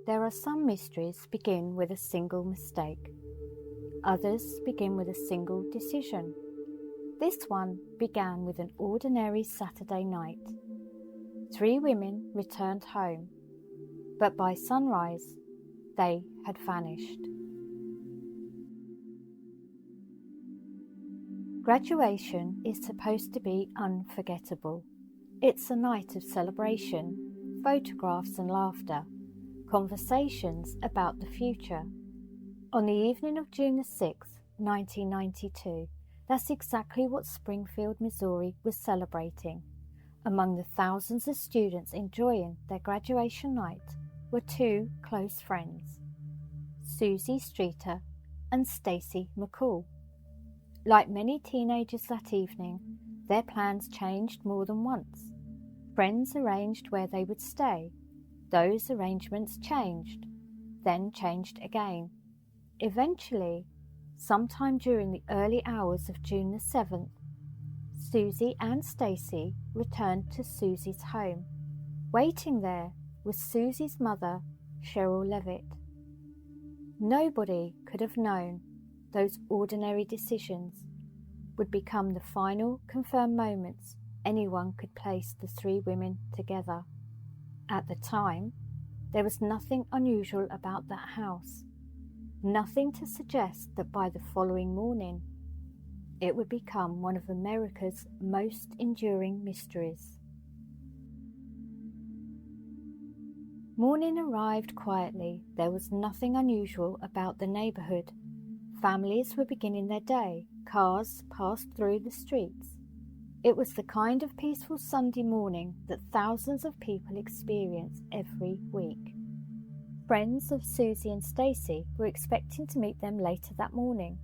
There are some mysteries begin with a single mistake. Others begin with a single decision. This one began with an ordinary Saturday night. 3 women returned home, but by sunrise, they had vanished. Graduation is supposed to be unforgettable. It's a night of celebration, photographs and laughter, conversations about the future. On the evening of June the 6th, 1992, that's exactly what Springfield, Missouri was celebrating. Among the thousands of students enjoying their graduation night were 2 close friends, Suzie Streeter and Stacy McCall. Like many teenagers that evening, their plans changed more than once. Friends arranged where they would stay. Those arrangements changed, then changed again. Eventually, sometime during the early hours of June the 7th, Suzie and Stacy returned to Suzie's home. Waiting there was Suzie's mother, Sherrill Levitt. Nobody could have known those ordinary decisions would become the final confirmed moments anyone could place the 3 women together. At the time, there was nothing unusual about that house. Nothing to suggest that by the following morning, it would become one of America's most enduring mysteries. Morning arrived quietly. There was nothing unusual about the neighborhood. Families were beginning their day. Cars passed through the streets. It was the kind of peaceful Sunday morning that thousands of people experience every week. Friends of Suzie and Stacy were expecting to meet them later that morning.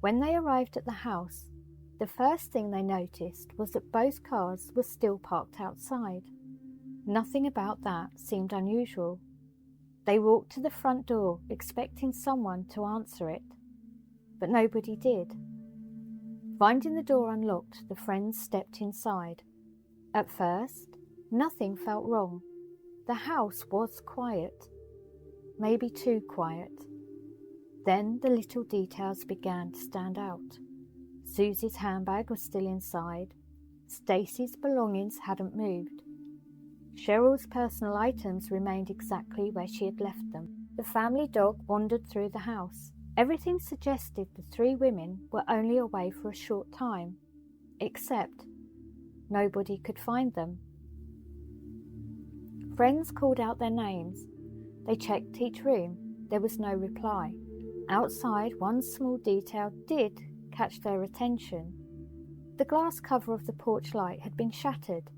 When they arrived at the house, the first thing they noticed was that both cars were still parked outside. Nothing about that seemed unusual. They walked to the front door expecting someone to answer it, but nobody did. Finding the door unlocked, the friends stepped inside. At first, nothing felt wrong. The house was quiet, maybe too quiet. Then the little details began to stand out. Suzie's handbag was still inside. Stacy's belongings hadn't moved. Sherrill's personal items remained exactly where she had left them. The family dog wandered through the house. Everything suggested the 3 women were only away for a short time, except nobody could find them. Friends called out their names. They checked each room. There was no reply. Outside, one small detail did catch their attention. The glass cover of the porch light had been shattered.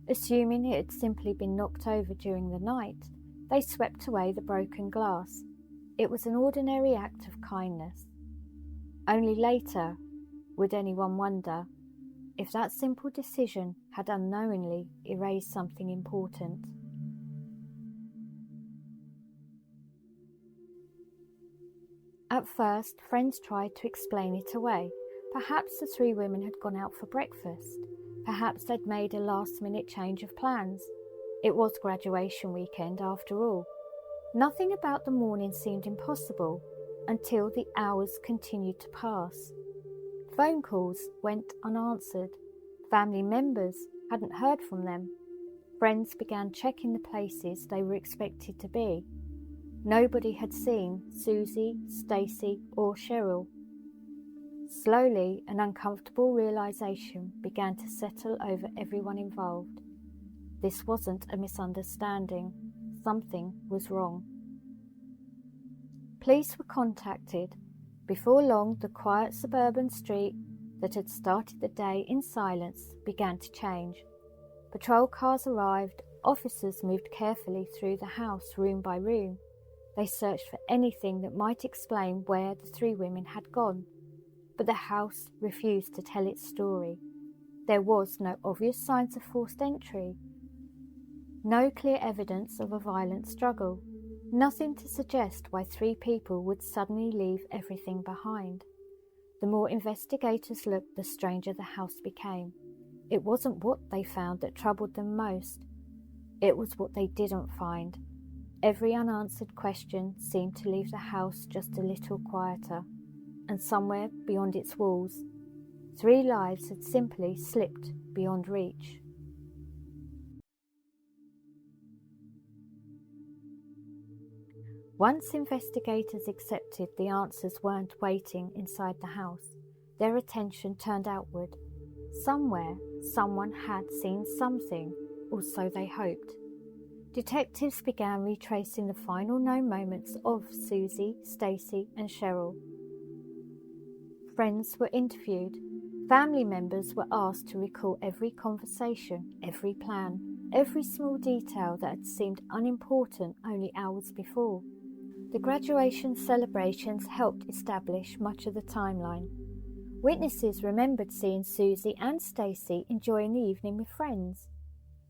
Assuming it had simply been knocked over during the night, they swept away the broken glass. It was an ordinary act of kindness. Only later would anyone wonder if that simple decision had unknowingly erased something important. At first, friends tried to explain it away. Perhaps the 3 women had gone out for breakfast. Perhaps they'd made a last-minute change of plans. It was graduation weekend after all. Nothing about the morning seemed impossible until the hours continued to pass. Phone calls went unanswered. Family members hadn't heard from them. Friends began checking the places they were expected to be. Nobody had seen Suzie, Stacy, or Sherrill. Slowly, an uncomfortable realization began to settle over everyone involved. This wasn't a misunderstanding. Something was wrong. Police were contacted. Before long, the quiet suburban street that had started the day in silence began to change. Patrol cars arrived. Officers moved carefully through the house, room by room. They searched for anything that might explain where the 3 women had gone. But the house refused to tell its story. There was no obvious signs of forced entry. No clear evidence of a violent struggle. Nothing to suggest why 3 people would suddenly leave everything behind. The more investigators looked, the stranger the house became. It wasn't what they found that troubled them most. It was what they didn't find. Every unanswered question seemed to leave the house just a little quieter, and somewhere beyond its walls, 3 lives had simply slipped beyond reach. Once investigators accepted the answers weren't waiting inside the house, their attention turned outward. Somewhere, someone had seen something, or so they hoped. Detectives began retracing the final known moments of Suzie, Stacy, and Sherrill. Friends were interviewed. Family members were asked to recall every conversation, every plan, every small detail that had seemed unimportant only hours before. The graduation celebrations helped establish much of the timeline. Witnesses remembered seeing Suzie and Stacy enjoying the evening with friends.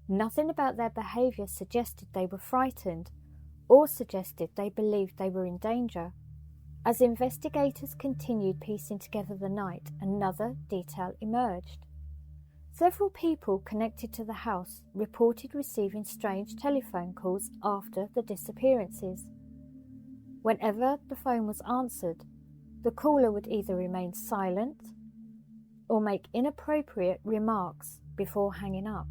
Nothing about their behaviour suggested they were frightened or suggested they believed they were in danger. As investigators continued piecing together the night, another detail emerged. Several people connected to the house reported receiving strange telephone calls after the disappearances. Whenever the phone was answered, the caller would either remain silent or make inappropriate remarks before hanging up.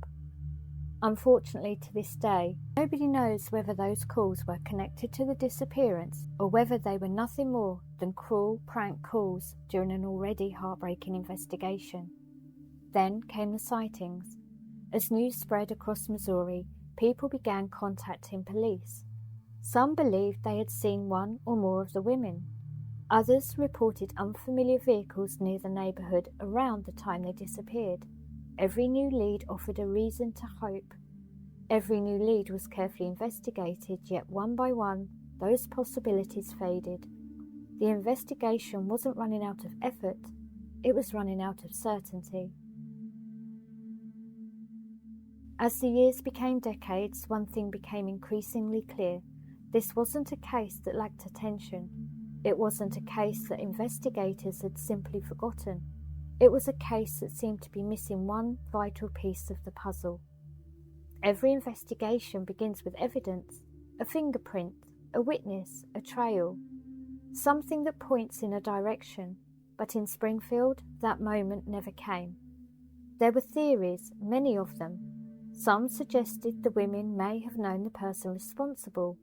Unfortunately, to this day, nobody knows whether those calls were connected to the disappearance or whether they were nothing more than cruel prank calls during an already heartbreaking investigation. Then came the sightings. As news spread across Missouri, people began contacting police. Some believed they had seen one or more of the women. Others reported unfamiliar vehicles near the neighborhood around the time they disappeared. Every new lead offered a reason to hope. Every new lead was carefully investigated, yet one by one, those possibilities faded. The investigation wasn't running out of effort, it was running out of certainty. As the years became decades, one thing became increasingly clear. This wasn't a case that lacked attention. It wasn't a case that investigators had simply forgotten. It was a case that seemed to be missing one vital piece of the puzzle. Every investigation begins with evidence, a fingerprint, a witness, a trail, something that points in a direction, but in Springfield, that moment never came. There were theories, many of them. Some suggested the women may have known the person responsible.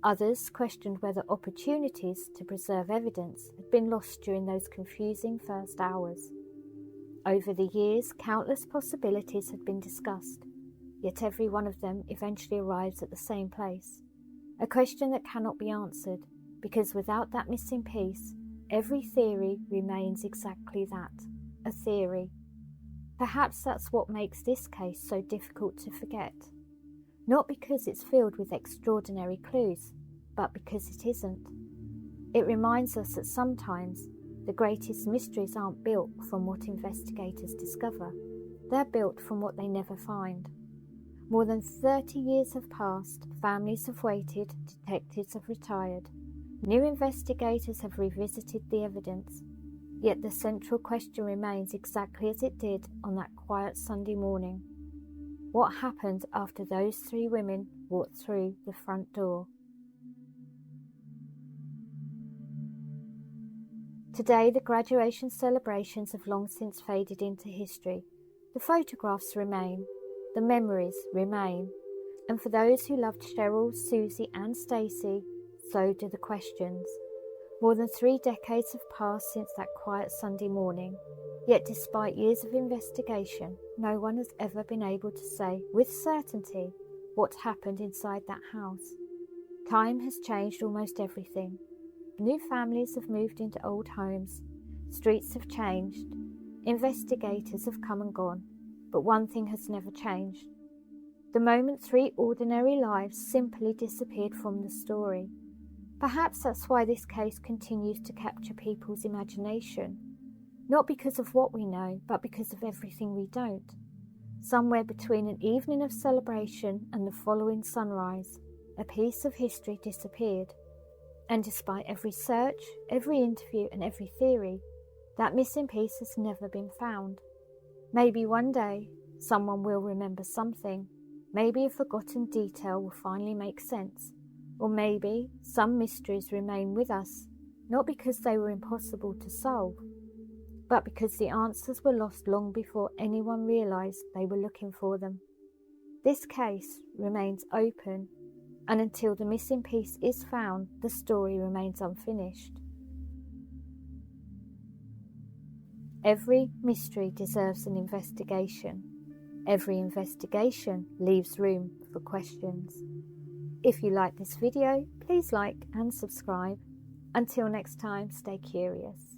Others questioned whether opportunities to preserve evidence had been lost during those confusing first hours. Over the years, countless possibilities had been discussed, yet every one of them eventually arrives at the same place. A question that cannot be answered, because without that missing piece, every theory remains exactly that, a theory. Perhaps that's what makes this case so difficult to forget. Not because it's filled with extraordinary clues, but because it isn't. It reminds us that sometimes the greatest mysteries aren't built from what investigators discover. They're built from what they never find. More than 30 years have passed, families have waited, detectives have retired. New investigators have revisited the evidence. Yet the central question remains exactly as it did on that quiet Sunday morning. What happened after those 3 women walked through the front door? Today, the graduation celebrations have long since faded into history. The photographs remain, the memories remain, and for those who loved Sherrill, Suzie, and Stacy, so do the questions. More than 3 decades have passed since that quiet Sunday morning, yet despite years of investigation, no one has ever been able to say with certainty what happened inside that house. Time has changed almost everything. New families have moved into old homes, streets have changed, investigators have come and gone, but one thing has never changed. The moment 3 ordinary lives simply disappeared from the story. Perhaps that's why this case continues to capture people's imagination, not because of what we know, but because of everything we don't. Somewhere between an evening of celebration and the following sunrise, a piece of history disappeared. And despite every search, every interview, and every theory, that missing piece has never been found. Maybe one day, someone will remember something. Maybe a forgotten detail will finally make sense. Or maybe some mysteries remain with us, not because they were impossible to solve, but because the answers were lost long before anyone realized they were looking for them. This case remains open, and until the missing piece is found, the story remains unfinished. Every mystery deserves an investigation. Every investigation leaves room for questions. If you like this video, please like and subscribe. Until next time, stay curious.